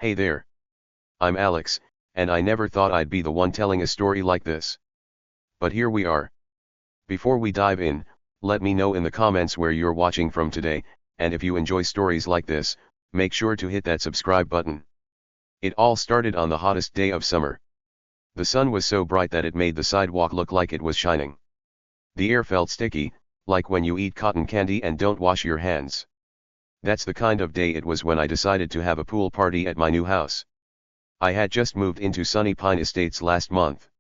Hey there. I'm Alex, and I never thought I'd be the one telling a story like this. But here we are. Before we dive in, let me know in the comments where you're watching from today, and if you enjoy stories like this, make sure to hit that subscribe button. It all started on the hottest day of summer. The sun was so bright that it made the sidewalk look like it was shining. The air felt sticky, like when you eat cotton candy and don't wash your hands. That's the kind of day it was when I decided to have a pool party at my new house. I had just moved into sunny Pine Estates last month.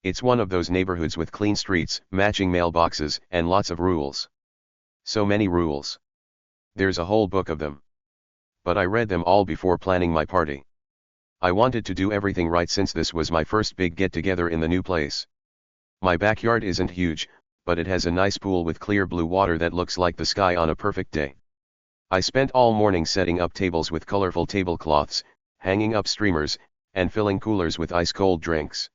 It's one of those neighborhoods with clean streets, matching mailboxes, and lots of rules. So many rules. There's a whole book of them. But I read them all before planning my party. I wanted to do everything right since this was my first big get-together in the new place. My backyard isn't huge, but it has a nice pool with clear blue water that looks like the sky on a perfect day. I spent all morning setting up tables with colorful tablecloths, hanging up streamers, and filling coolers with ice-cold drinks.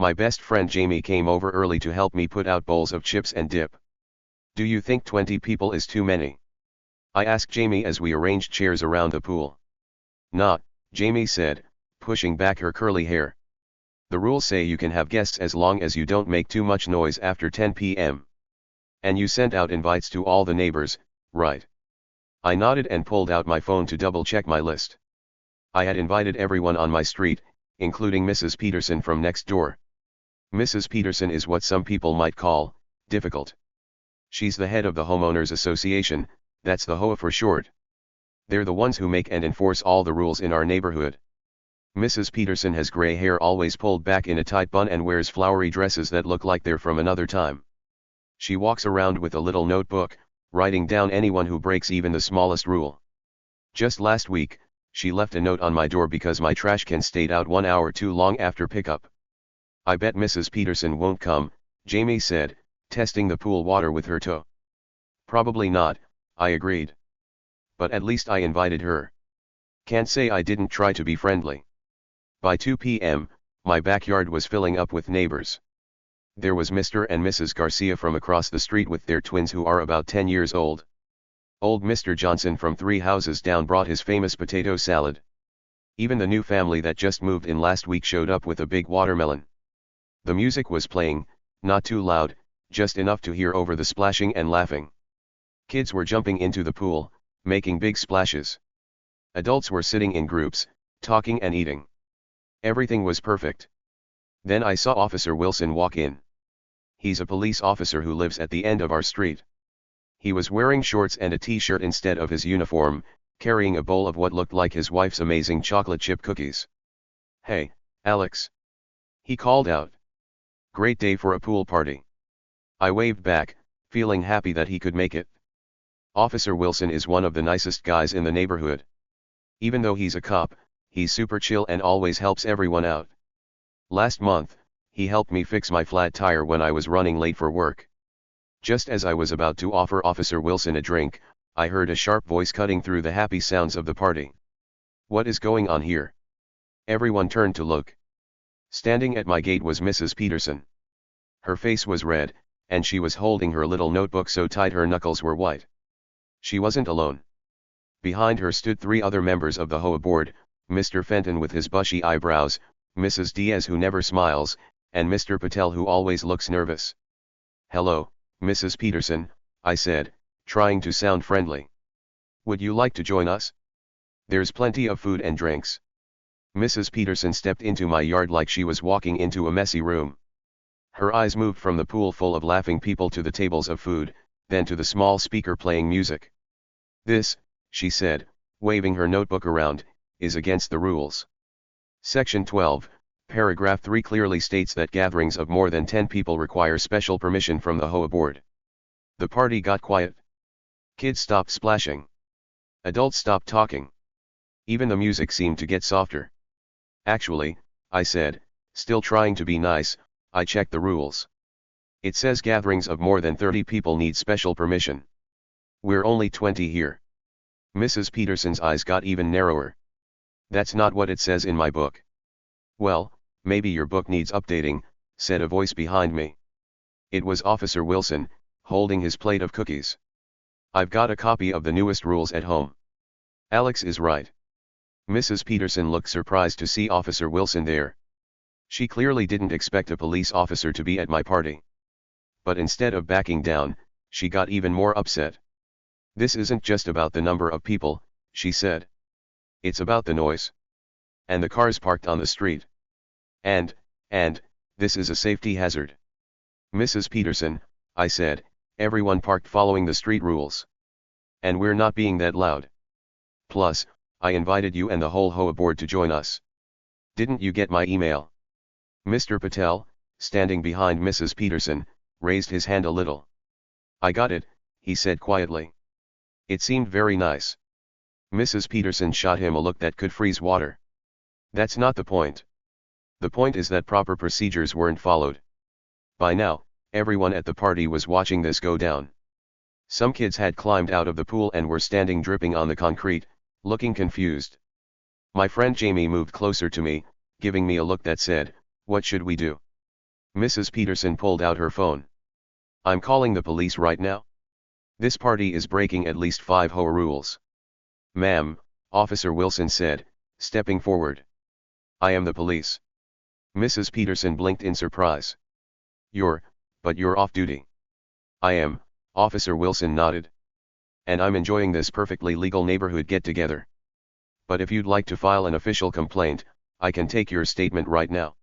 My best friend Jamie came over early to help me put out bowls of chips and dip. Do you think 20 people is too many? I asked Jamie as we arranged chairs around the pool. Nah, Jamie said, pushing back her curly hair. The rules say you can have guests as long as you don't make too much noise after 10 p.m. And you sent out invites to all the neighbors, right? I nodded and pulled out my phone to double-check my list. I had invited everyone on my street, including Mrs. Peterson from next door. Mrs. Peterson is what some people might call difficult. She's the head of the Homeowners Association, that's the HOA for short. They're the ones who make and enforce all the rules in our neighborhood. Mrs. Peterson has gray hair always pulled back in a tight bun and wears flowery dresses that look like they're from another time. She walks around with a little notebook, writing down anyone who breaks even the smallest rule. Just last week, she left a note on my door because my trash can stayed out 1 hour too long after pickup. I bet Mrs. Peterson won't come, Jamie said, testing the pool water with her toe. Probably not, I agreed. But at least I invited her. Can't say I didn't try to be friendly. By 2 p.m., my backyard was filling up with neighbors. There was Mr. and Mrs. Garcia from across the street with their twins who are about 10 years old. Old Mr. Johnson from 3 houses down brought his famous potato salad. Even the new family that just moved in last week showed up with a big watermelon. The music was playing, not too loud, just enough to hear over the splashing and laughing. Kids were jumping into the pool, making big splashes. Adults were sitting in groups, talking and eating. Everything was perfect. Then I saw Officer Wilson walk in. He's a police officer who lives at the end of our street. He was wearing shorts and a t-shirt instead of his uniform, carrying a bowl of what looked like his wife's amazing chocolate chip cookies. Hey, Alex. He called out. Great day for a pool party. I waved back, feeling happy that he could make it. Officer Wilson is one of the nicest guys in the neighborhood. Even though he's a cop, he's super chill and always helps everyone out. Last month, he helped me fix my flat tire when I was running late for work. Just as I was about to offer Officer Wilson a drink, I heard a sharp voice cutting through the happy sounds of the party. What is going on here? Everyone turned to look. Standing at my gate was Mrs. Peterson. Her face was red, and she was holding her little notebook so tight her knuckles were white. She wasn't alone. Behind her stood 3 other members of the HOA board, Mr. Fenton with his bushy eyebrows, Mrs. Diaz who never smiles, and Mr. Patel who always looks nervous. Hello, Mrs. Peterson, I said, trying to sound friendly. Would you like to join us? There's plenty of food and drinks. Mrs. Peterson stepped into my yard like she was walking into a messy room. Her eyes moved from the pool full of laughing people to the tables of food, then to the small speaker playing music. This, she said, waving her notebook around, is against the rules. Section 12, paragraph 3 clearly states that gatherings of more than 10 people require special permission from the HOA board. The party got quiet. Kids stopped splashing. Adults stopped talking. Even the music seemed to get softer. Actually, I said, still trying to be nice, I checked the rules. It says gatherings of more than 30 people need special permission. We're only 20 here. Mrs. Peterson's eyes got even narrower. That's not what it says in my book. Well, maybe your book needs updating, said a voice behind me. It was Officer Wilson, holding his plate of cookies. I've got a copy of the newest rules at home. Alex is right. Mrs. Peterson looked surprised to see Officer Wilson there. She clearly didn't expect a police officer to be at my party. But instead of backing down, she got even more upset. "This isn't just about the number of people," she said. "It's about the noise. And the cars parked on the street. And, this is a safety hazard." "Mrs. Peterson," I said, "everyone parked following the street rules. And we're not being that loud. Plus, I invited you and the whole HOA board to join us. Didn't you get my email?" Mr. Patel, standing behind Mrs. Peterson, raised his hand a little. "I got it," he said quietly. "It seemed very nice." Mrs. Peterson shot him a look that could freeze water. "That's not the point. The point is that proper procedures weren't followed." By now, everyone at the party was watching this go down. Some kids had climbed out of the pool and were standing dripping on the concrete, looking confused. My friend Jamie moved closer to me, giving me a look that said, "What should we do?" Mrs. Peterson pulled out her phone. "I'm calling the police right now. This party is breaking at least 5 HOA rules." "Ma'am," Officer Wilson said, stepping forward. "I am the police." Mrs. Peterson blinked in surprise. But you're off duty." "I am," Officer Wilson nodded. "And I'm enjoying this perfectly legal neighborhood get-together. But if you'd like to file an official complaint, I can take your statement right now."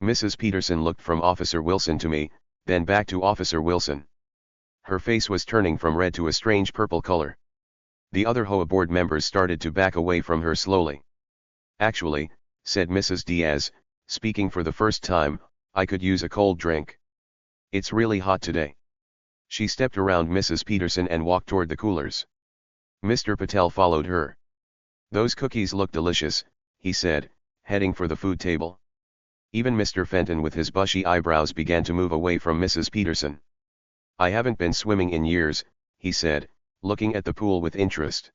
Mrs. Peterson looked from Officer Wilson to me, then back to Officer Wilson. Her face was turning from red to a strange purple color. The other HOA board members started to back away from her slowly. "Actually," said Mrs. Diaz, speaking for the first time, "I could use a cold drink. It's really hot today." She stepped around Mrs. Peterson and walked toward the coolers. Mr. Patel followed her. "Those cookies look delicious," he said, heading for the food table. Even Mr. Fenton with his bushy eyebrows began to move away from Mrs. Peterson. "I haven't been swimming in years," he said, looking at the pool with interest.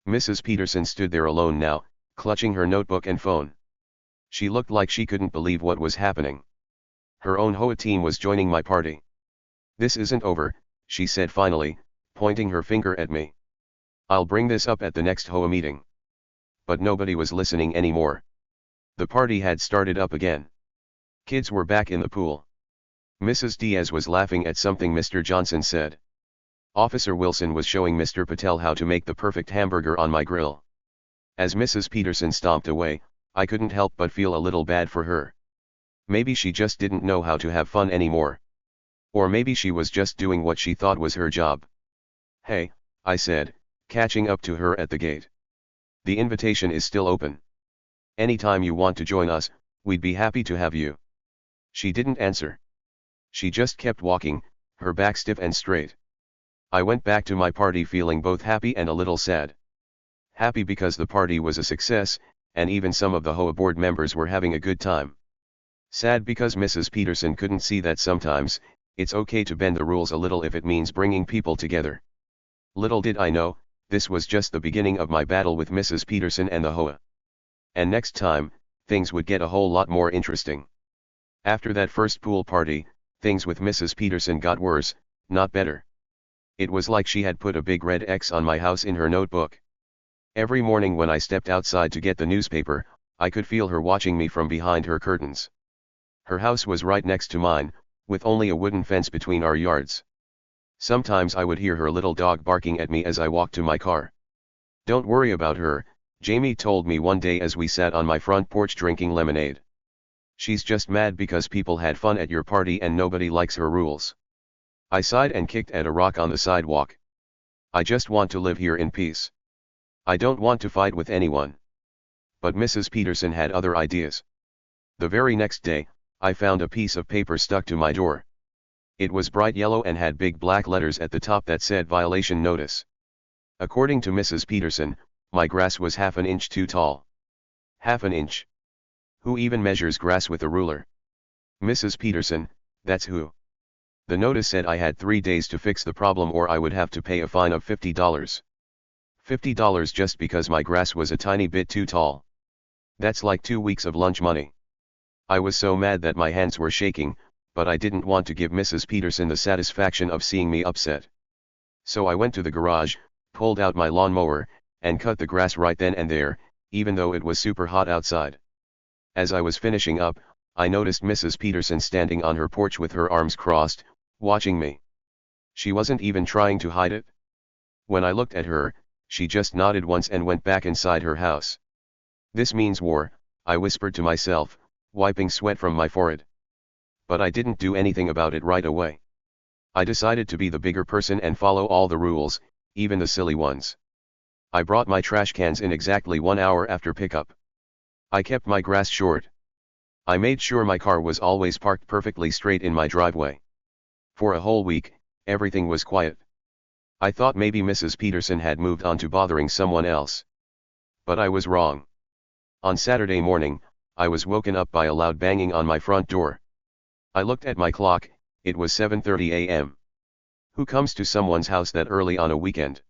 Mrs. Peterson stood there alone now, clutching her notebook and phone. She looked like she couldn't believe what was happening. Her own HOA team was joining my party. "This isn't over," she said finally, pointing her finger at me. "I'll bring this up at the next HOA meeting." But nobody was listening anymore. The party had started up again. Kids were back in the pool. Mrs. Diaz was laughing at something Mr. Johnson said. Officer Wilson was showing Mr. Patel how to make the perfect hamburger on my grill. As Mrs. Peterson stomped away, I couldn't help but feel a little bad for her. Maybe she just didn't know how to have fun anymore. Or maybe she was just doing what she thought was her job. "Hey," I said, catching up to her at the gate. "The invitation is still open. Anytime you want to join us, we'd be happy to have you." She didn't answer. She just kept walking, her back stiff and straight. I went back to my party feeling both happy and a little sad. Happy because the party was a success, and even some of the HOA board members were having a good time. Sad because Mrs. Peterson couldn't see that sometimes, it's okay to bend the rules a little if it means bringing people together. Little did I know, this was just the beginning of my battle with Mrs. Peterson and the HOA. And next time, things would get a whole lot more interesting. After that first pool party, things with Mrs. Peterson got worse, not better. It was like she had put a big red X on my house in her notebook. Every morning when I stepped outside to get the newspaper, I could feel her watching me from behind her curtains. Her house was right next to mine, with only a wooden fence between our yards. Sometimes I would hear her little dog barking at me as I walked to my car. "Don't worry about her," Jamie told me one day as we sat on my front porch drinking lemonade. "She's just mad because people had fun at your party and nobody likes her rules." I sighed and kicked at a rock on the sidewalk. "I just want to live here in peace. I don't want to fight with anyone." But Mrs. Peterson had other ideas. The very next day, I found a piece of paper stuck to my door. It was bright yellow and had big black letters at the top that said "Violation Notice." According to Mrs. Peterson, my grass was half an inch too tall. Half an inch? Who even measures grass with a ruler? Mrs. Peterson, that's who. The notice said I had 3 days to fix the problem or I would have to pay a fine of $50. $50 just because my grass was a tiny bit too tall. That's like 2 weeks of lunch money. I was so mad that my hands were shaking, but I didn't want to give Mrs. Peterson the satisfaction of seeing me upset. So I went to the garage, pulled out my lawnmower, and cut the grass right then and there, even though it was super hot outside. As I was finishing up, I noticed Mrs. Peterson standing on her porch with her arms crossed, watching me. She wasn't even trying to hide it. When I looked at her, she just nodded once and went back inside her house. This means war, I whispered to myself, wiping sweat from my forehead. But I didn't do anything about it right away. I decided to be the bigger person and follow all the rules, even the silly ones. I brought my trash cans in exactly 1 hour after pickup. I kept my grass short. I made sure my car was always parked perfectly straight in my driveway. For a whole week, everything was quiet. I thought maybe Mrs. Peterson had moved on to bothering someone else. But I was wrong. On Saturday morning, I was woken up by a loud banging on my front door. I looked at my clock, it was 7:30 a.m. Who comes to someone's house that early on a weekend?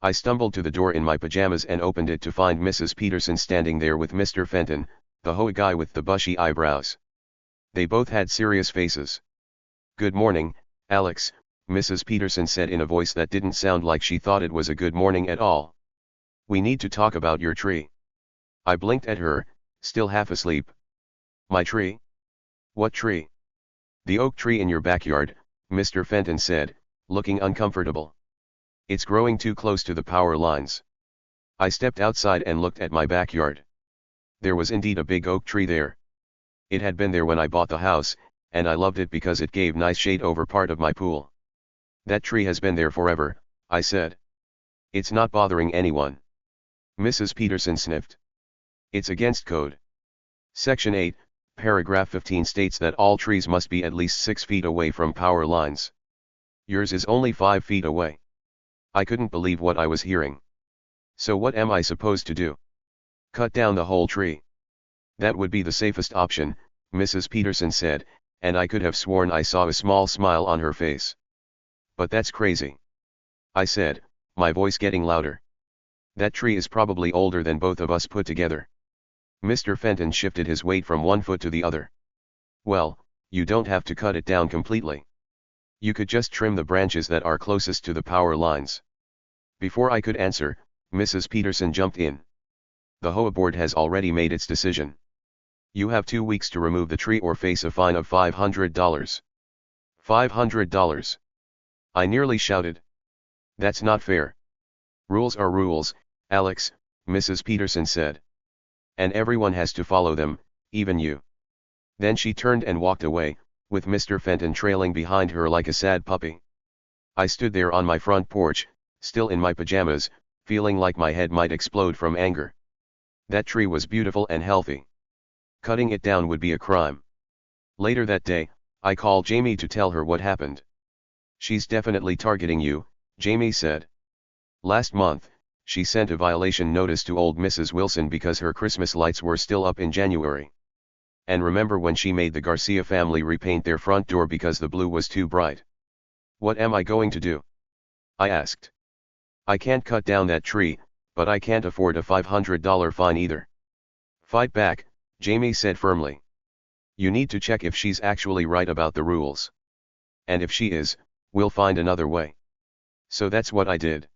I stumbled to the door in my pajamas and opened it to find Mrs. Peterson standing there with Mr. Fenton, the HOA guy with the bushy eyebrows. They both had serious faces. "Good morning, Alex," Mrs. Peterson said in a voice that didn't sound like she thought it was a good morning at all. "We need to talk about your tree." I blinked at her, still half asleep. "My tree? What tree?" "The oak tree in your backyard," Mr. Fenton said, looking uncomfortable. "It's growing too close to the power lines." I stepped outside and looked at my backyard. There was indeed a big oak tree there. It had been there when I bought the house, and I loved it because it gave nice shade over part of my pool. "That tree has been there forever," I said. "It's not bothering anyone." Mrs. Peterson sniffed. "It's against code. Section 8, paragraph 15 states that all trees must be at least 6 feet away from power lines. Yours is only 5 feet away." I couldn't believe what I was hearing. "So what am I supposed to do? Cut down the whole tree?" "That would be the safest option," Mrs. Peterson said, and I could have sworn I saw a small smile on her face. "But that's crazy," I said, my voice getting louder. "That tree is probably older than both of us put together." Mr. Fenton shifted his weight from one foot to the other. "Well, you don't have to cut it down completely. You could just trim the branches that are closest to the power lines." Before I could answer, Mrs. Peterson jumped in. "The HOA board has already made its decision. You have 2 weeks to remove the tree or face a fine of $500. $500. I nearly shouted. "That's not fair." "Rules are rules, Alex," Mrs. Peterson said. "And everyone has to follow them, even you." Then she turned and walked away, with Mr. Fenton trailing behind her like a sad puppy. I stood there on my front porch, still in my pajamas, feeling like my head might explode from anger. That tree was beautiful and healthy. Cutting it down would be a crime. Later that day, I called Jamie to tell her what happened. "She's definitely targeting you," Jamie said. "Last month, she sent a violation notice to old Mrs. Wilson because her Christmas lights were still up in January. And remember when she made the Garcia family repaint their front door because the blue was too bright?" "What am I going to do?" I asked. "I can't cut down that tree, but I can't afford a $500 fine either." "Fight back," Jamie said firmly. "You need to check if she's actually right about the rules. And if she is, we'll find another way." So that's what I did.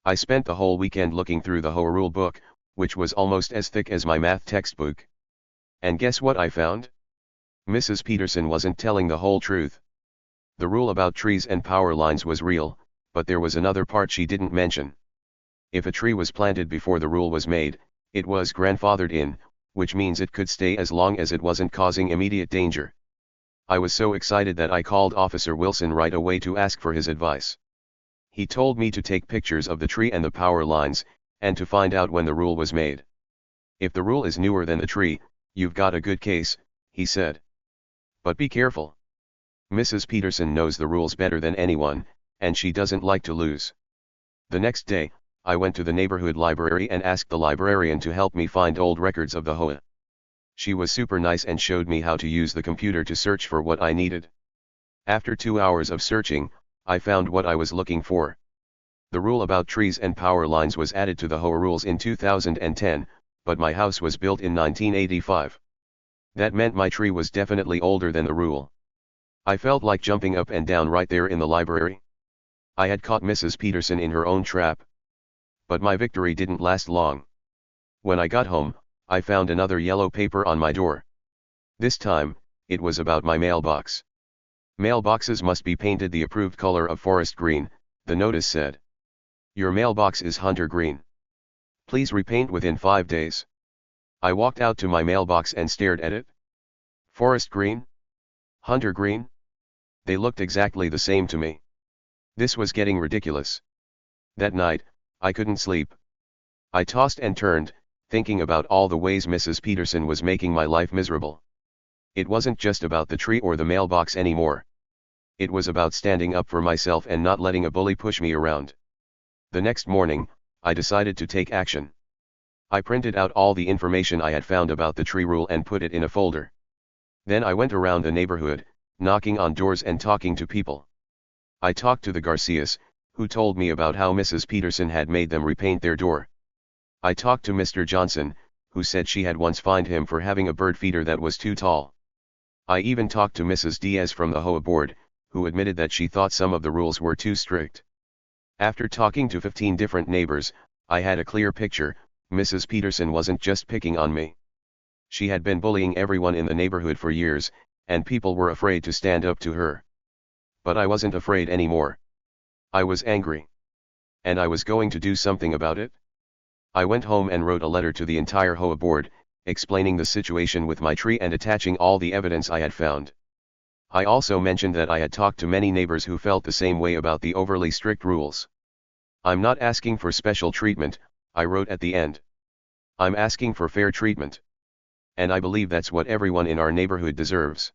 I spent the whole weekend looking through the HOA rule book, which was almost as thick as my math textbook. And guess what I found? Mrs. Peterson wasn't telling the whole truth. The rule about trees and power lines was real, but there was another part she didn't mention. If a tree was planted before the rule was made, it was grandfathered in, which means it could stay as long as it wasn't causing immediate danger. I was so excited that I called Officer Wilson right away to ask for his advice. He told me to take pictures of the tree and the power lines, and to find out when the rule was made. "If the rule is newer than the tree, you've got a good case," he said. "But be careful. Mrs. Peterson knows the rules better than anyone, and she doesn't like to lose." The next day, I went to the neighborhood library and asked the librarian to help me find old records of the HOA. She was super nice and showed me how to use the computer to search for what I needed. After 2 hours of searching, I found what I was looking for. The rule about trees and power lines was added to the HOA rules in 2010, but my house was built in 1985. That meant my tree was definitely older than the rule. I felt like jumping up and down right there in the library. I had caught Mrs. Peterson in her own trap. But my victory didn't last long. When I got home, I found another yellow paper on my door. This time, it was about my mailbox. Mailboxes must be painted the approved color of forest green, the notice said. Your mailbox is hunter green. Please repaint within 5 days. I walked out to my mailbox and stared at it. Forest green? Hunter green? They looked exactly the same to me. This was getting ridiculous. That night, I couldn't sleep. I tossed and turned, thinking about all the ways Mrs. Peterson was making my life miserable. It wasn't just about the tree or the mailbox anymore. It was about standing up for myself and not letting a bully push me around. The next morning, I decided to take action. I printed out all the information I had found about the tree rule and put it in a folder. Then I went around the neighborhood, knocking on doors and talking to people. I talked to the Garcias, who told me about how Mrs. Peterson had made them repaint their door. I talked to Mr. Johnson, who said she had once fined him for having a bird feeder that was too tall. I even talked to Mrs. Diaz from the HOA board, who admitted that she thought some of the rules were too strict. After talking to 15 different neighbors, I had a clear picture. Mrs. Peterson wasn't just picking on me. She had been bullying everyone in the neighborhood for years, and people were afraid to stand up to her. But I wasn't afraid anymore. I was angry. And I was going to do something about it. I went home and wrote a letter to the entire HOA board, explaining the situation with my tree and attaching all the evidence I had found. I also mentioned that I had talked to many neighbors who felt the same way about the overly strict rules. I'm not asking for special treatment, I wrote at the end. I'm asking for fair treatment. And I believe that's what everyone in our neighborhood deserves.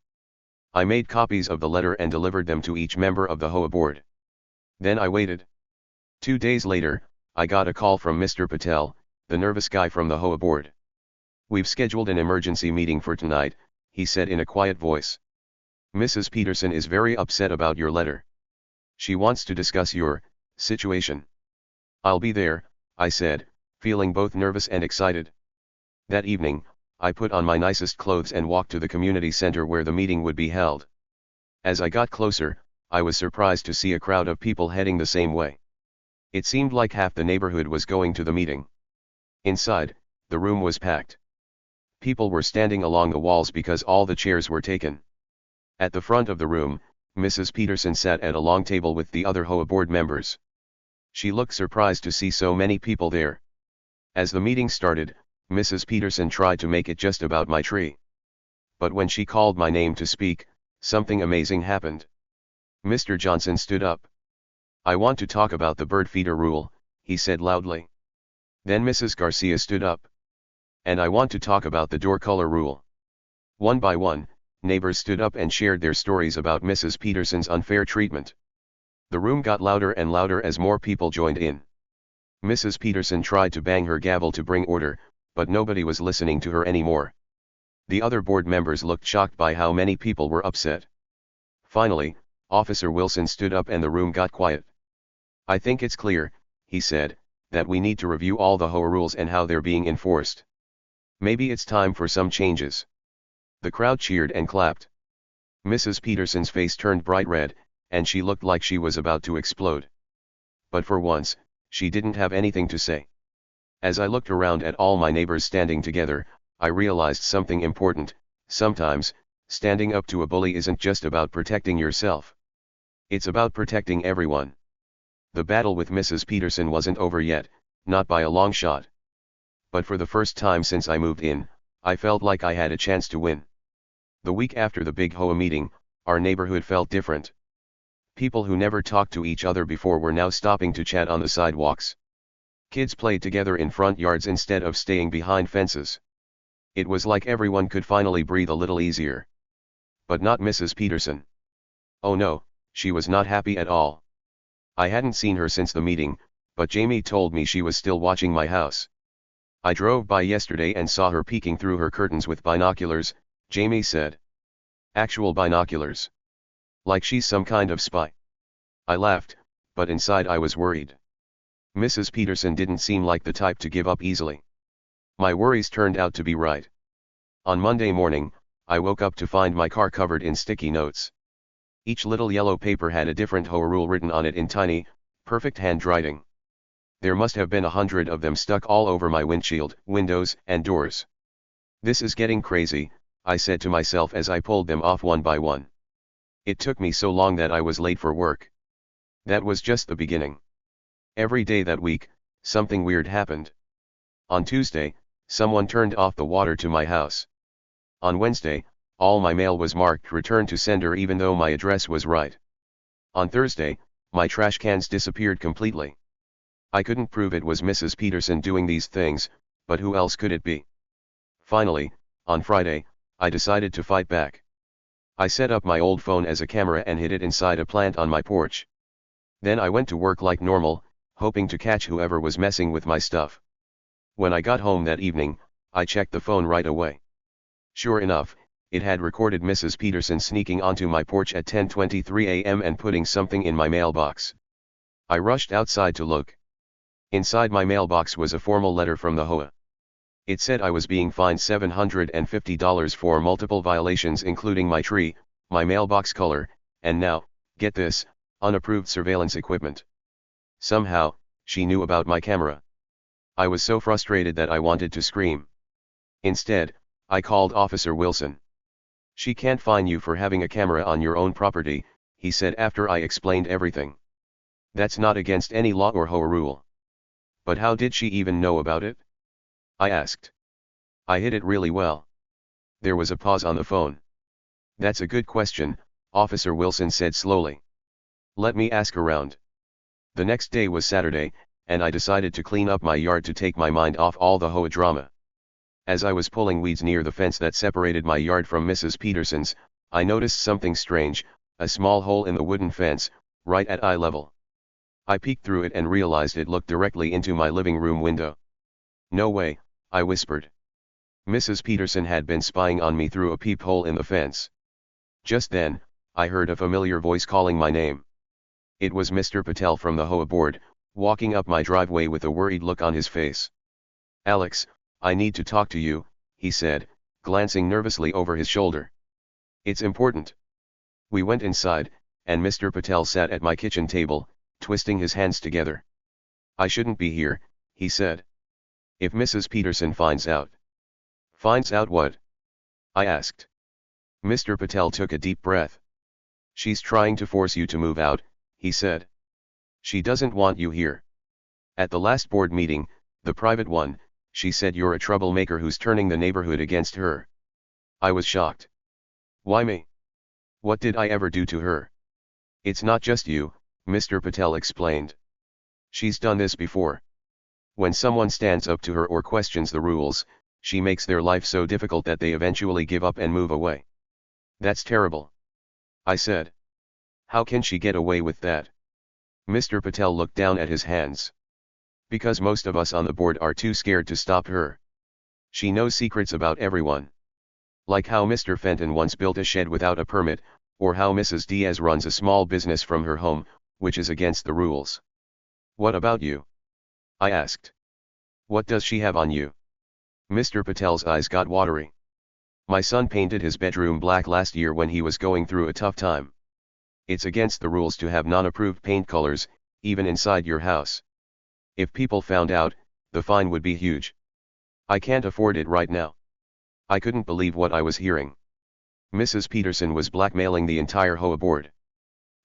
I made copies of the letter and delivered them to each member of the HOA board. Then I waited. 2 days later, I got a call from Mr. Patel, the nervous guy from the HOA board. We've scheduled an emergency meeting for tonight, he said in a quiet voice. Mrs. Peterson is very upset about your letter. She wants to discuss your situation. I'll be there, I said, feeling both nervous and excited. That evening, I put on my nicest clothes and walked to the community center where the meeting would be held. As I got closer, I was surprised to see a crowd of people heading the same way. It seemed like half the neighborhood was going to the meeting. Inside, the room was packed. People were standing along the walls because all the chairs were taken. At the front of the room, Mrs. Peterson sat at a long table with the other HOA board members. She looked surprised to see so many people there. As the meeting started, Mrs. Peterson tried to make it just about my tree. But when she called my name to speak, something amazing happened. Mr. Johnson stood up. I want to talk about the bird feeder rule, he said loudly. Then Mrs. Garcia stood up. And I want to talk about the door color rule. One by one, neighbors stood up and shared their stories about Mrs. Peterson's unfair treatment. The room got louder and louder as more people joined in. Mrs. Peterson tried to bang her gavel to bring order, but nobody was listening to her anymore. The other board members looked shocked by how many people were upset. Finally, Officer Wilson stood up and the room got quiet. I think it's clear, he said, that we need to review all the HOA rules and how they're being enforced. Maybe it's time for some changes. The crowd cheered and clapped. Mrs. Peterson's face turned bright red, and she looked like she was about to explode. But for once, she didn't have anything to say. As I looked around at all my neighbors standing together, I realized something important. Sometimes, standing up to a bully isn't just about protecting yourself. It's about protecting everyone. The battle with Mrs. Peterson wasn't over yet, not by a long shot. But for the first time since I moved in, I felt like I had a chance to win. The week after the big HOA meeting, our neighborhood felt different. People who never talked to each other before were now stopping to chat on the sidewalks. Kids played together in front yards instead of staying behind fences. It was like everyone could finally breathe a little easier. But not Mrs. Peterson. Oh no, she was not happy at all. I hadn't seen her since the meeting, but Jamie told me she was still watching my house. I drove by yesterday and saw her peeking through her curtains with binoculars, Jamie said. Actual binoculars. Like she's some kind of spy. I laughed, but inside I was worried. Mrs. Peterson didn't seem like the type to give up easily. My worries turned out to be right. On Monday morning, I woke up to find my car covered in sticky notes. Each little yellow paper had a different HOA rule written on it in tiny, perfect handwriting. There must have been 100 of them stuck all over my windshield, windows, and doors. This is getting crazy, I said to myself as I pulled them off one by one. It took me so long that I was late for work. That was just the beginning. Every day that week, something weird happened. On Tuesday, someone turned off the water to my house. On Wednesday, all my mail was marked return to sender even though my address was right. On Thursday, my trash cans disappeared completely. I couldn't prove it was Mrs. Peterson doing these things, but who else could it be? Finally, on Friday, I decided to fight back. I set up my old phone as a camera and hid it inside a plant on my porch. Then I went to work like normal, hoping to catch whoever was messing with my stuff. When I got home that evening, I checked the phone right away. Sure enough, it had recorded Mrs. Peterson sneaking onto my porch at 10:23 a.m. and putting something in my mailbox. I rushed outside to look. Inside my mailbox was a formal letter from the HOA. It said I was being fined $750 for multiple violations including my tree, my mailbox color, and now, get this, unapproved surveillance equipment. Somehow, she knew about my camera. I was so frustrated that I wanted to scream. Instead, I called Officer Wilson. She can't fine you for having a camera on your own property, he said after I explained everything. That's not against any law or HOA rule. But how did she even know about it? I asked. I hid it really well. There was a pause on the phone. That's a good question, Officer Wilson said slowly. Let me ask around. The next day was Saturday, and I decided to clean up my yard to take my mind off all the HOA drama. As I was pulling weeds near the fence that separated my yard from Mrs. Peterson's, I noticed something strange, a small hole in the wooden fence, right at eye level. I peeked through it and realized it looked directly into my living room window. No way, I whispered. Mrs. Peterson had been spying on me through a peephole in the fence. Just then, I heard a familiar voice calling my name. It was Mr. Patel from the HOA board, walking up my driveway with a worried look on his face. Alex, I need to talk to you, he said, glancing nervously over his shoulder. It's important. We went inside, and Mr. Patel sat at my kitchen table, twisting his hands together. I shouldn't be here, he said. If Mrs. Peterson finds out. Finds out what? I asked. Mr. Patel took a deep breath. She's trying to force you to move out, he said. She doesn't want you here. At the last board meeting, the private one, she said you're a troublemaker who's turning the neighborhood against her. I was shocked. Why me? What did I ever do to her? It's not just you, Mr. Patel explained. She's done this before. When someone stands up to her or questions the rules, she makes their life so difficult that they eventually give up and move away. That's terrible. I said. How can she get away with that? Mr. Patel looked down at his hands. Because most of us on the board are too scared to stop her. She knows secrets about everyone. Like how Mr. Fenton once built a shed without a permit, or how Mrs. Diaz runs a small business from her home, which is against the rules. What about you? I asked. What does she have on you? Mr. Patel's eyes got watery. My son painted his bedroom black last year when he was going through a tough time. It's against the rules to have non-approved paint colors, even inside your house. If people found out, the fine would be huge. I can't afford it right now. I couldn't believe what I was hearing. Mrs. Peterson was blackmailing the entire HOA board.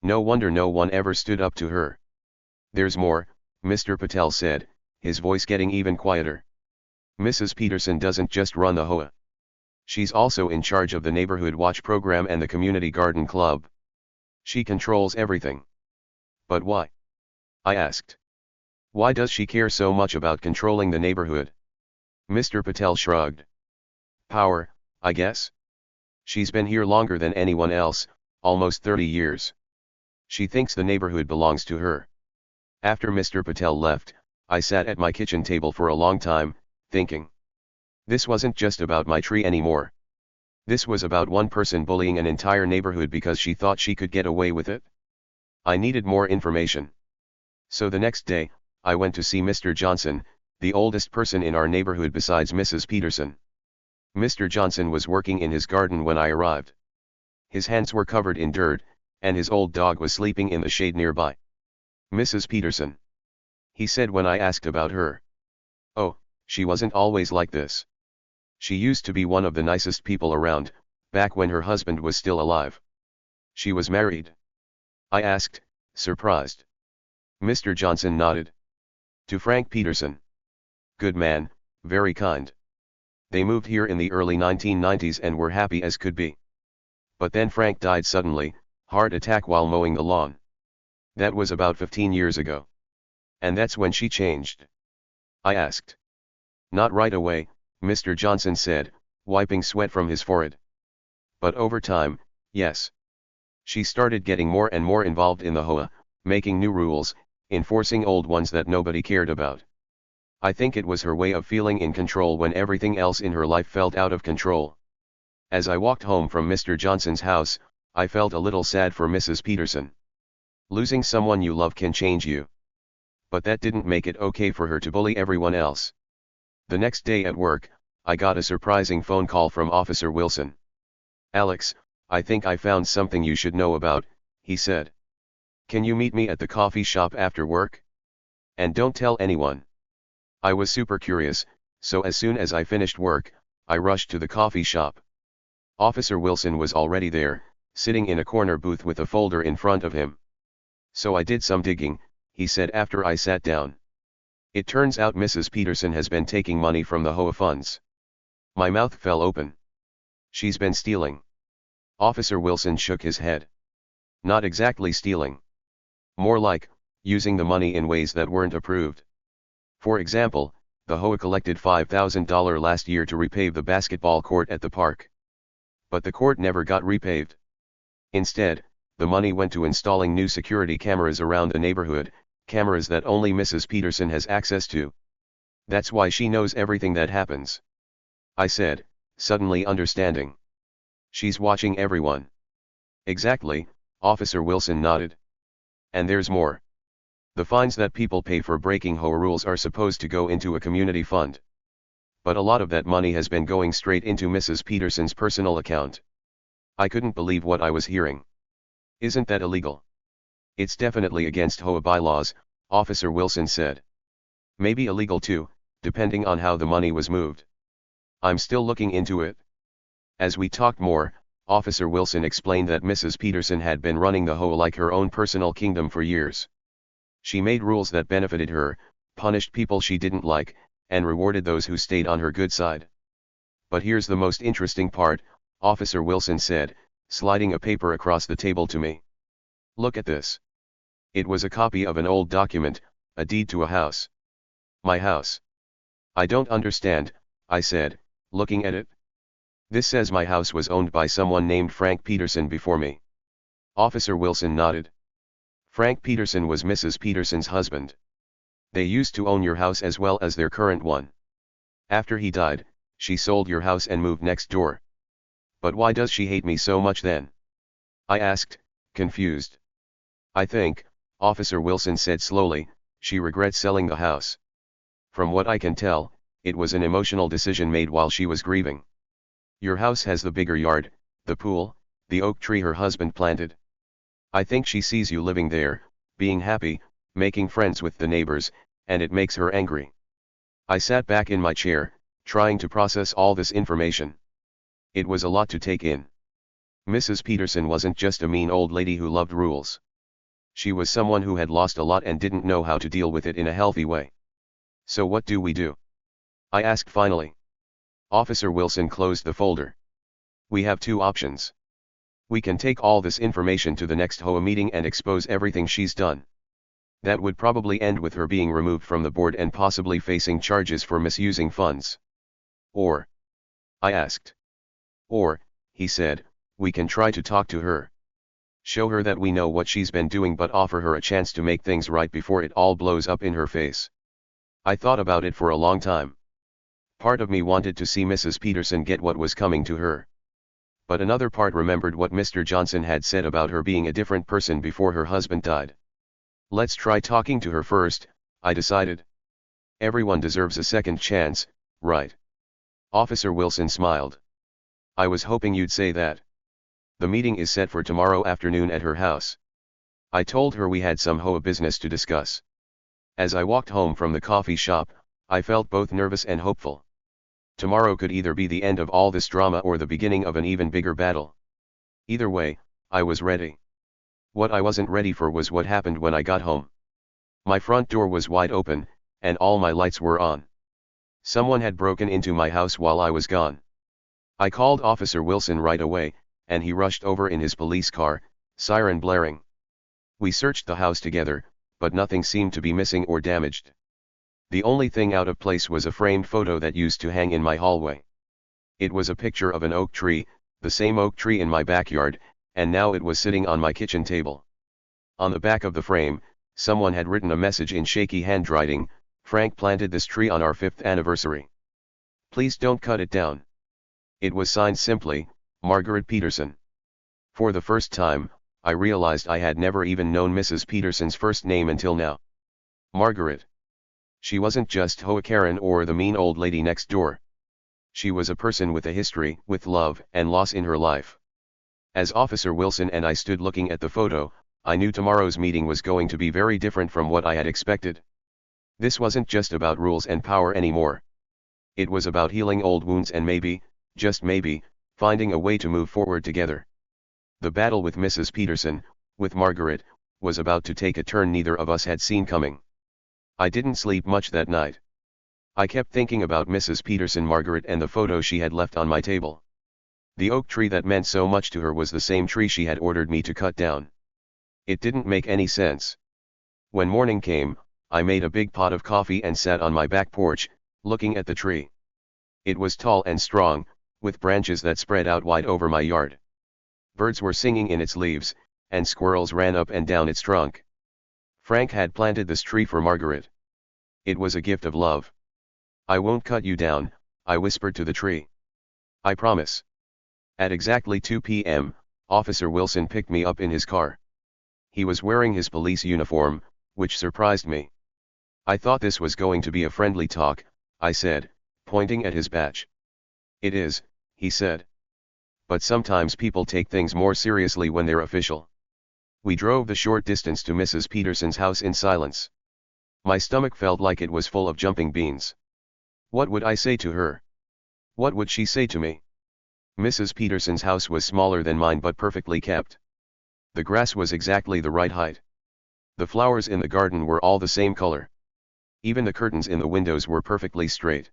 No wonder no one ever stood up to her. There's more, Mr. Patel said, his voice getting even quieter. Mrs. Peterson doesn't just run the HOA. She's also in charge of the Neighborhood Watch program and the Community Garden Club. She controls everything. But why? I asked. Why does she care so much about controlling the neighborhood? Mr. Patel shrugged. Power, I guess. She's been here longer than anyone else, almost 30 years. She thinks the neighborhood belongs to her. After Mr. Patel left, I sat at my kitchen table for a long time, thinking. This wasn't just about my tree anymore. This was about one person bullying an entire neighborhood because she thought she could get away with it. I needed more information. So the next day, I went to see Mr. Johnson, the oldest person in our neighborhood besides Mrs. Peterson. Mr. Johnson was working in his garden when I arrived. His hands were covered in dirt, and his old dog was sleeping in the shade nearby. Mrs. Peterson. he said when I asked about her. Oh, she wasn't always like this. She used to be one of the nicest people around, back when her husband was still alive. She was married? I asked, surprised. Mr. Johnson nodded. To Frank Peterson. Good man, very kind. They moved here in the early 1990s and were happy as could be. But then Frank died suddenly, heart attack while mowing the lawn. That was about 15 years ago. And that's when she changed. I asked. Not right away, Mr. Johnson said, wiping sweat from his forehead. But over time, yes. She started getting more and more involved in the HOA, making new rules, enforcing old ones that nobody cared about. I think it was her way of feeling in control when everything else in her life felt out of control. As I walked home from Mr. Johnson's house, I felt a little sad for Mrs. Peterson. Losing someone you love can change you. But that didn't make it okay for her to bully everyone else. The next day at work, I got a surprising phone call from Officer Wilson. Alex, I think I found something you should know about, he said. Can you meet me at the coffee shop after work? And don't tell anyone. I was super curious, so as soon as I finished work, I rushed to the coffee shop. Officer Wilson was already there, sitting in a corner booth with a folder in front of him. So I did some digging, he said after I sat down. It turns out Mrs. Peterson has been taking money from the HOA funds. My mouth fell open. She's been stealing. Officer Wilson shook his head. Not exactly stealing. More like, using the money in ways that weren't approved. For example, the HOA collected $5,000 last year to repave the basketball court at the park. But the court never got repaved. Instead, the money went to installing new security cameras around the neighborhood, cameras that only Mrs. Peterson has access to. That's why she knows everything that happens. I said, suddenly understanding. She's watching everyone. Exactly, Officer Wilson nodded. And there's more. The fines that people pay for breaking HOA rules are supposed to go into a community fund. But a lot of that money has been going straight into Mrs. Peterson's personal account. I couldn't believe what I was hearing. Isn't that illegal? It's definitely against HOA bylaws, Officer Wilson said. Maybe illegal too, depending on how the money was moved. I'm still looking into it. As we talked more, Officer Wilson explained that Mrs. Peterson had been running the HOA like her own personal kingdom for years. She made rules that benefited her, punished people she didn't like, and rewarded those who stayed on her good side. But here's the most interesting part, Officer Wilson said, sliding a paper across the table to me. Look at this. It was a copy of an old document, a deed to a house. My house. I don't understand, I said, looking at it. This says my house was owned by someone named Frank Peterson before me. Officer Wilson nodded. Frank Peterson was Mrs. Peterson's husband. They used to own your house as well as their current one. After he died, she sold your house and moved next door. But why does she hate me so much then? I asked, confused. I think, Officer Wilson said slowly, she regrets selling the house. From what I can tell, it was an emotional decision made while she was grieving. Your house has the bigger yard, the pool, the oak tree her husband planted. I think she sees you living there, being happy, making friends with the neighbors, and it makes her angry. I sat back in my chair, trying to process all this information. It was a lot to take in. Mrs. Peterson wasn't just a mean old lady who loved rules. She was someone who had lost a lot and didn't know how to deal with it in a healthy way. So what do we do? I asked finally. Officer Wilson closed the folder. We have two options. We can take all this information to the next HOA meeting and expose everything she's done. That would probably end with her being removed from the board and possibly facing charges for misusing funds. Or? I asked. Or, he said, we can try to talk to her. Show her that we know what she's been doing but offer her a chance to make things right before it all blows up in her face. I thought about it for a long time. Part of me wanted to see Mrs. Peterson get what was coming to her. But another part remembered what Mr. Johnson had said about her being a different person before her husband died. Let's try talking to her first, I decided. Everyone deserves a second chance, right? Officer Wilson smiled. I was hoping you'd say that. The meeting is set for tomorrow afternoon at her house. I told her we had some HOA business to discuss. As I walked home from the coffee shop, I felt both nervous and hopeful. Tomorrow could either be the end of all this drama or the beginning of an even bigger battle. Either way, I was ready. What I wasn't ready for was what happened when I got home. My front door was wide open, and all my lights were on. Someone had broken into my house while I was gone. I called Officer Wilson right away, and he rushed over in his police car, siren blaring. We searched the house together, but nothing seemed to be missing or damaged. The only thing out of place was a framed photo that used to hang in my hallway. It was a picture of an oak tree, the same oak tree in my backyard, and now it was sitting on my kitchen table. On the back of the frame, someone had written a message in shaky handwriting: "Frank planted this tree on our 5th anniversary. Please don't cut it down." It was signed simply, Margaret Peterson. For the first time, I realized I had never even known Mrs. Peterson's first name until now. Margaret. She wasn't just HOA Karen or the mean old lady next door. She was a person with a history, with love and loss in her life. As Officer Wilson and I stood looking at the photo, I knew tomorrow's meeting was going to be very different from what I had expected. This wasn't just about rules and power anymore. It was about healing old wounds and maybe, just maybe, finding a way to move forward together. The battle with Mrs. Peterson, with Margaret, was about to take a turn neither of us had seen coming. I didn't sleep much that night. I kept thinking about Mrs. Peterson, Margaret, and the photo she had left on my table. The oak tree that meant so much to her was the same tree she had ordered me to cut down. It didn't make any sense. When morning came, I made a big pot of coffee and sat on my back porch, looking at the tree. It was tall and strong, with branches that spread out wide over my yard. Birds were singing in its leaves, and squirrels ran up and down its trunk. Frank had planted this tree for Margaret. It was a gift of love. "I won't cut you down," I whispered to the tree. "I promise." At exactly 2 p.m., Officer Wilson picked me up in his car. He was wearing his police uniform, which surprised me. "I thought this was going to be a friendly talk," I said, pointing at his badge. "It is," he said. "But sometimes people take things more seriously when they're official." We drove the short distance to Mrs. Peterson's house in silence. My stomach felt like it was full of jumping beans. What would I say to her? What would she say to me? Mrs. Peterson's house was smaller than mine but perfectly kept. The grass was exactly the right height. The flowers in the garden were all the same color. Even the curtains in the windows were perfectly straight.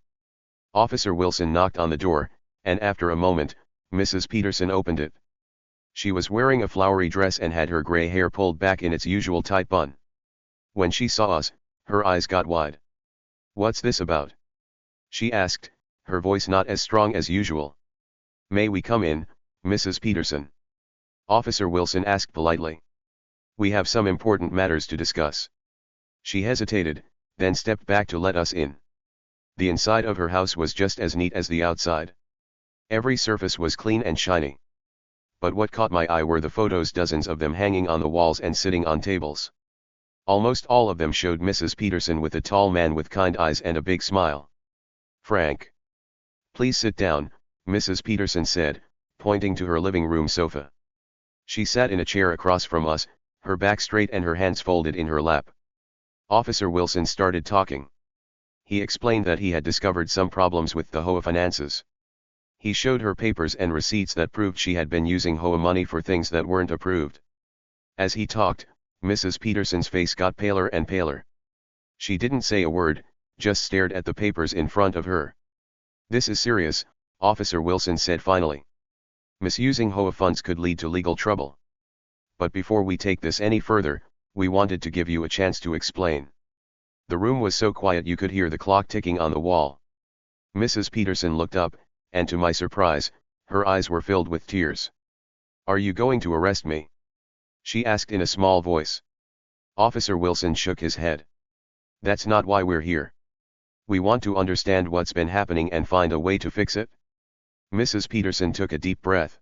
Officer Wilson knocked on the door, and after a moment, Mrs. Peterson opened it. She was wearing a flowery dress and had her gray hair pulled back in its usual tight bun. When she saw us, her eyes got wide. "What's this about?" she asked, her voice not as strong as usual. "May we come in, Mrs. Peterson?" Officer Wilson asked politely. "We have some important matters to discuss." She hesitated, then stepped back to let us in. The inside of her house was just as neat as the outside. Every surface was clean and shiny. But what caught my eye were the photos, dozens of them hanging on the walls and sitting on tables. Almost all of them showed Mrs. Peterson with a tall man with kind eyes and a big smile. "Frank. Please sit down," Mrs. Peterson said, pointing to her living room sofa. She sat in a chair across from us, her back straight and her hands folded in her lap. Officer Wilson started talking. He explained that he had discovered some problems with the HOA finances. He showed her papers and receipts that proved she had been using HOA money for things that weren't approved. As he talked, Mrs. Peterson's face got paler and paler. She didn't say a word, just stared at the papers in front of her. "This is serious," Officer Wilson said finally. "Misusing HOA funds could lead to legal trouble. But before we take this any further, we wanted to give you a chance to explain." The room was so quiet you could hear the clock ticking on the wall. Mrs. Peterson looked up, and to my surprise, her eyes were filled with tears. "Are you going to arrest me?" she asked in a small voice. Officer Wilson shook his head. "That's not why we're here. We want to understand what's been happening and find a way to fix it." Mrs. Peterson took a deep breath.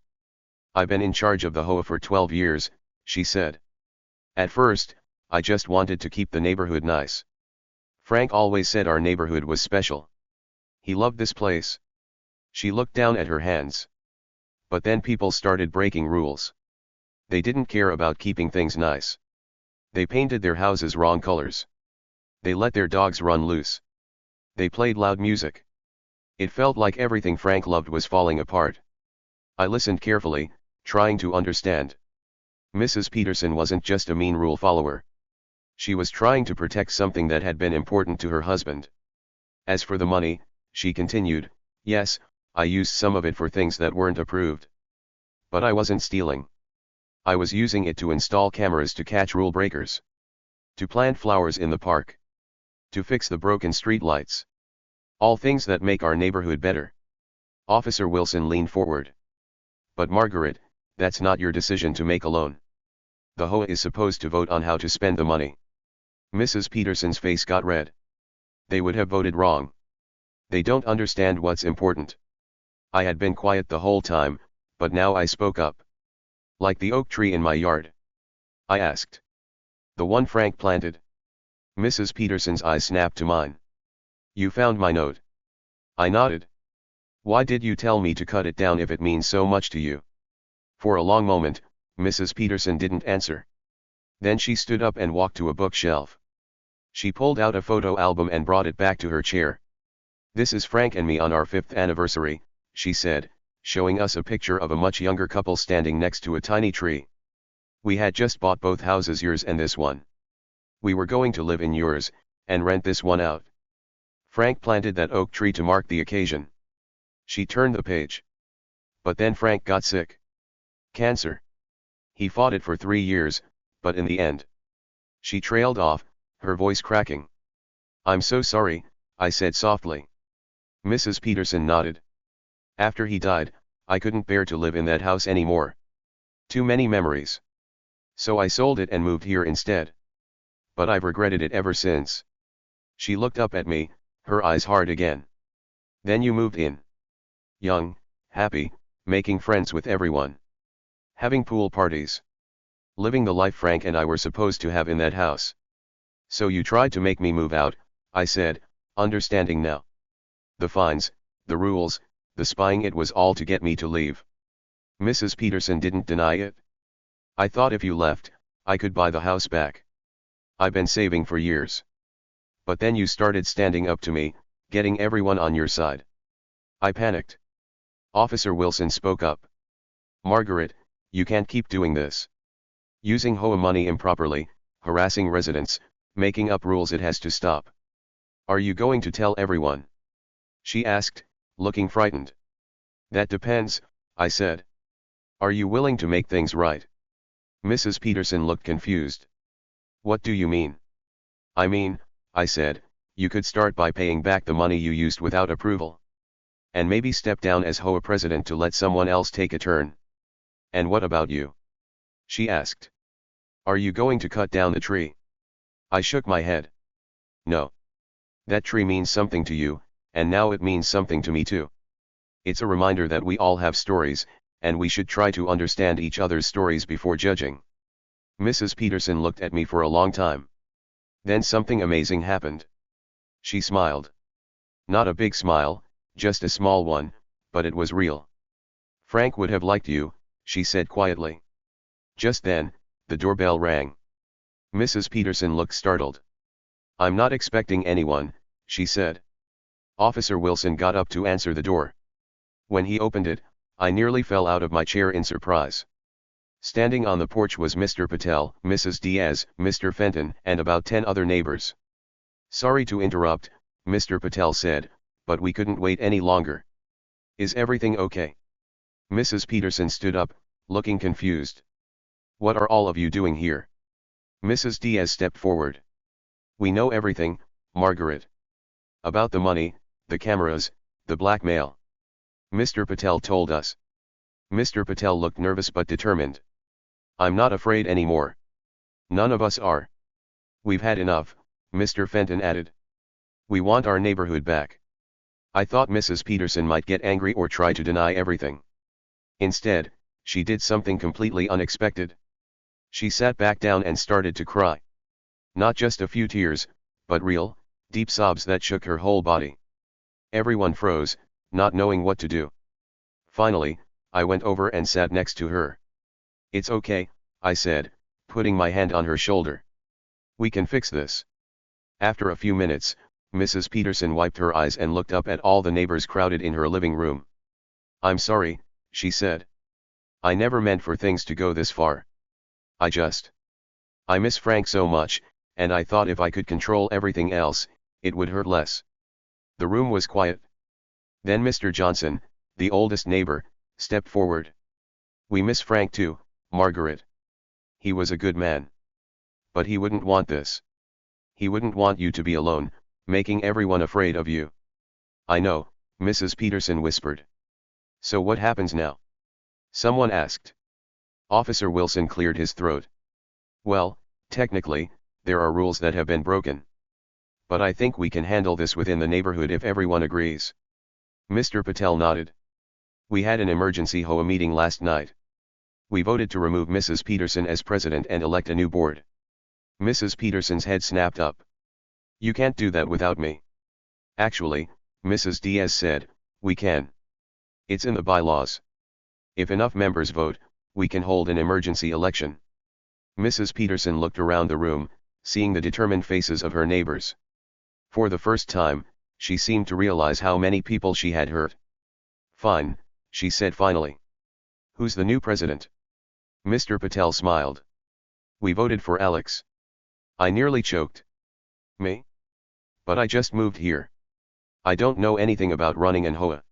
"I've been in charge of the HOA for 12 years, she said. "At first, I just wanted to keep the neighborhood nice. Frank always said our neighborhood was special. He loved this place." She looked down at her hands. "But then people started breaking rules. They didn't care about keeping things nice. They painted their houses wrong colors. They let their dogs run loose. They played loud music. It felt like everything Frank loved was falling apart. I listened carefully, trying to understand. Mrs. Peterson wasn't just a mean rule follower. She was trying to protect something that had been important to her husband. As for the money, she continued, yes, I used some of it for things that weren't approved. But I wasn't stealing. I was using it to install cameras to catch rule breakers. To plant flowers in the park. To fix the broken street lights. All things that make our neighborhood better. Officer Wilson leaned forward. But Margaret, that's not your decision to make alone. The HOA is supposed to vote on how to spend the money. Mrs. Peterson's face got red. They would have voted wrong. They don't understand what's important. I had been quiet the whole time, but now I spoke up. Like the oak tree in my yard? I asked. The one Frank planted. Mrs. Peterson's eyes snapped to mine. You found my note. I nodded. Why did you tell me to cut it down if it means so much to you? For a long moment, Mrs. Peterson didn't answer. Then she stood up and walked to a bookshelf. She pulled out a photo album and brought it back to her chair. This is Frank and me on our 5th anniversary, she said, showing us a picture of a much younger couple standing next to a tiny tree. We had just bought both houses, yours and this one. We were going to live in yours, and rent this one out. Frank planted that oak tree to mark the occasion. She turned the page. But then Frank got sick. Cancer. He fought it for 3 years, but in the end. She trailed off, her voice cracking. I'm so sorry, I said softly. Mrs. Peterson nodded. After he died, I couldn't bear to live in that house anymore. Too many memories. So I sold it and moved here instead. But I've regretted it ever since. She looked up at me, her eyes hard again. Then you moved in. Young, happy, making friends with everyone. Having pool parties. Living the life Frank and I were supposed to have in that house. So you tried to make me move out, I said, understanding now. The fines, the rules, the spying, it was all to get me to leave. Mrs. Peterson didn't deny it. I thought if you left, I could buy the house back. I've been saving for years. But then you started standing up to me, getting everyone on your side. I panicked. Officer Wilson spoke up. Margaret, you can't keep doing this. Using HOA money improperly, harassing residents, making up rules, it has to stop. Are you going to tell everyone? She asked, looking frightened. That depends, I said. Are you willing to make things right? Mrs. Peterson looked confused. What do you mean? I mean, I said, you could start by paying back the money you used without approval. And maybe step down as HOA president to let someone else take a turn. And what about you? She asked. Are you going to cut down the tree? I shook my head. No. That tree means something to you, and now it means something to me too. It's a reminder that we all have stories, and we should try to understand each other's stories before judging. Mrs. Peterson looked at me for a long time. Then something amazing happened. She smiled. Not a big smile, just a small one, but it was real. Frank would have liked you, she said quietly. Just then, the doorbell rang. Mrs. Peterson looked startled. I'm not expecting anyone, she said. Officer Wilson got up to answer the door. When he opened it, I nearly fell out of my chair in surprise. Standing on the porch was Mr. Patel, Mrs. Diaz, Mr. Fenton, and about 10 other neighbors. Sorry to interrupt, Mr. Patel said, but we couldn't wait any longer. Is everything okay? Mrs. Peterson stood up, looking confused. What are all of you doing here? Mrs. Diaz stepped forward. We know everything, Margaret. About the money, the cameras, the blackmail. Mr. Patel told us. Mr. Patel looked nervous but determined. I'm not afraid anymore. None of us are. We've had enough, Mr. Fenton added. We want our neighborhood back. I thought Mrs. Peterson might get angry or try to deny everything. Instead, she did something completely unexpected. She sat back down and started to cry. Not just a few tears, but real, deep sobs that shook her whole body. Everyone froze, not knowing what to do. Finally, I went over and sat next to her. It's okay, I said, putting my hand on her shoulder. We can fix this. After a few minutes, Mrs. Peterson wiped her eyes and looked up at all the neighbors crowded in her living room. "I'm sorry," she said. "I never meant for things to go this far. I miss Frank so much, and I thought if I could control everything else, it would hurt less." The room was quiet. Then Mr. Johnson, the oldest neighbor, stepped forward. "We miss Frank too, Margaret. He was a good man. But he wouldn't want this. He wouldn't want you to be alone, making everyone afraid of you." "I know," Mrs. Peterson whispered. "So what happens now?" someone asked. Officer Wilson cleared his throat. "Well, technically, there are rules that have been broken. But I think we can handle this within the neighborhood if everyone agrees." Mr. Patel nodded. "We had an emergency HOA meeting last night. We voted to remove Mrs. Peterson as president and elect a new board." Mrs. Peterson's head snapped up. "You can't do that without me." "Actually," Mrs. Diaz said, "we can. It's in the bylaws. If enough members vote, we can hold an emergency election." Mrs. Peterson looked around the room, seeing the determined faces of her neighbors. For the first time, she seemed to realize how many people she had hurt. "Fine," she said finally. "Who's the new president?" Mr. Patel smiled. "We voted for Alex." I nearly choked. "Me? But I just moved here. I don't know anything about running an HOA."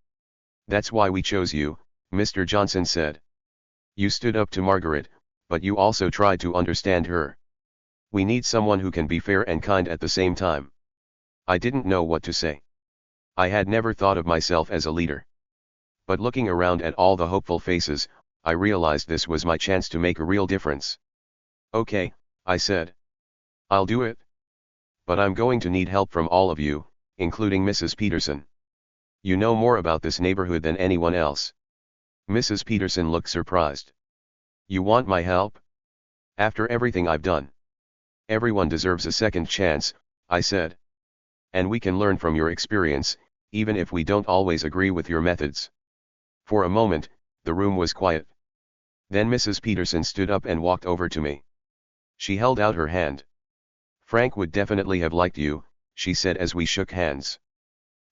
"That's why we chose you," Mr. Johnson said. "You stood up to Margaret, but you also tried to understand her. We need someone who can be fair and kind at the same time." I didn't know what to say. I had never thought of myself as a leader. But looking around at all the hopeful faces, I realized this was my chance to make a real difference. "Okay," I said. "I'll do it. But I'm going to need help from all of you, including Mrs. Peterson. You know more about this neighborhood than anyone else." Mrs. Peterson looked surprised. "You want my help? After everything I've done?" "Everyone deserves a second chance," I said. "And we can learn from your experience, even if we don't always agree with your methods." For a moment, the room was quiet. Then Mrs. Peterson stood up and walked over to me. She held out her hand. "Frank would definitely have liked you," she said as we shook hands.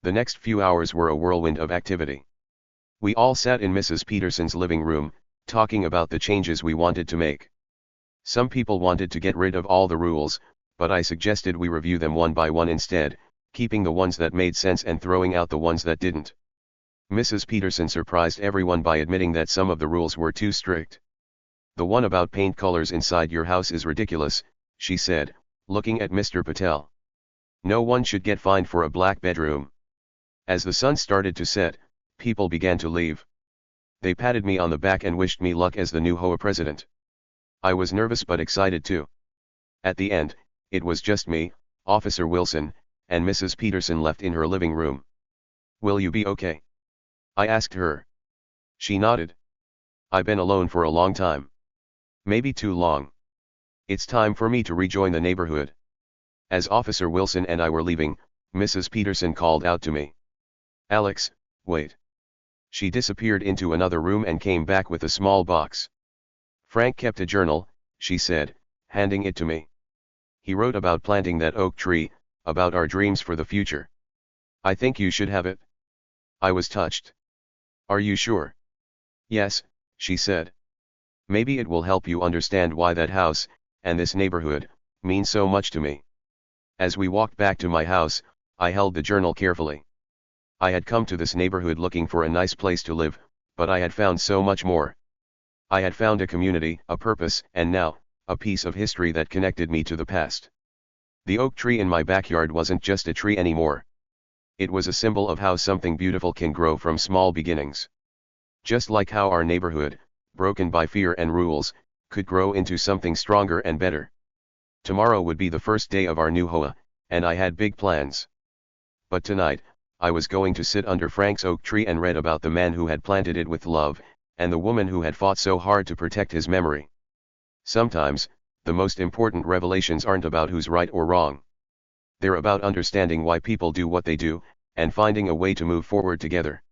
The next few hours were a whirlwind of activity. We all sat in Mrs. Peterson's living room, talking about the changes we wanted to make. Some people wanted to get rid of all the rules, but I suggested we review them one by one instead, keeping the ones that made sense and throwing out the ones that didn't. Mrs. Peterson surprised everyone by admitting that some of the rules were too strict. "The one about paint colors inside your house is ridiculous," she said, looking at Mr. Patel. "No one should get fined for a black bedroom." As the sun started to set, people began to leave. They patted me on the back and wished me luck as the new HOA president. I was nervous but excited too. At the end, it was just me, Officer Wilson, and Mrs. Peterson left in her living room. "Will you be okay?" I asked her. She nodded. "I've been alone for a long time. Maybe too long. It's time for me to rejoin the neighborhood." As Officer Wilson and I were leaving, Mrs. Peterson called out to me. "Alex, wait." She disappeared into another room and came back with a small box. "Frank kept a journal," she said, handing it to me. "He wrote about planting that oak tree, about our dreams for the future. I think you should have it." I was touched. "Are you sure?" "Yes," she said. "Maybe it will help you understand why that house, and this neighborhood, mean so much to me." As we walked back to my house, I held the journal carefully. I had come to this neighborhood looking for a nice place to live, but I had found so much more. I had found a community, a purpose, and now, a piece of history that connected me to the past. The oak tree in my backyard wasn't just a tree anymore. It was a symbol of how something beautiful can grow from small beginnings. Just like how our neighborhood, broken by fear and rules, could grow into something stronger and better. Tomorrow would be the first day of our new HOA, and I had big plans. But tonight, I was going to sit under Frank's oak tree and read about the man who had planted it with love, and the woman who had fought so hard to protect his memory. Sometimes, the most important revelations aren't about who's right or wrong. They're about understanding why people do what they do, and finding a way to move forward together.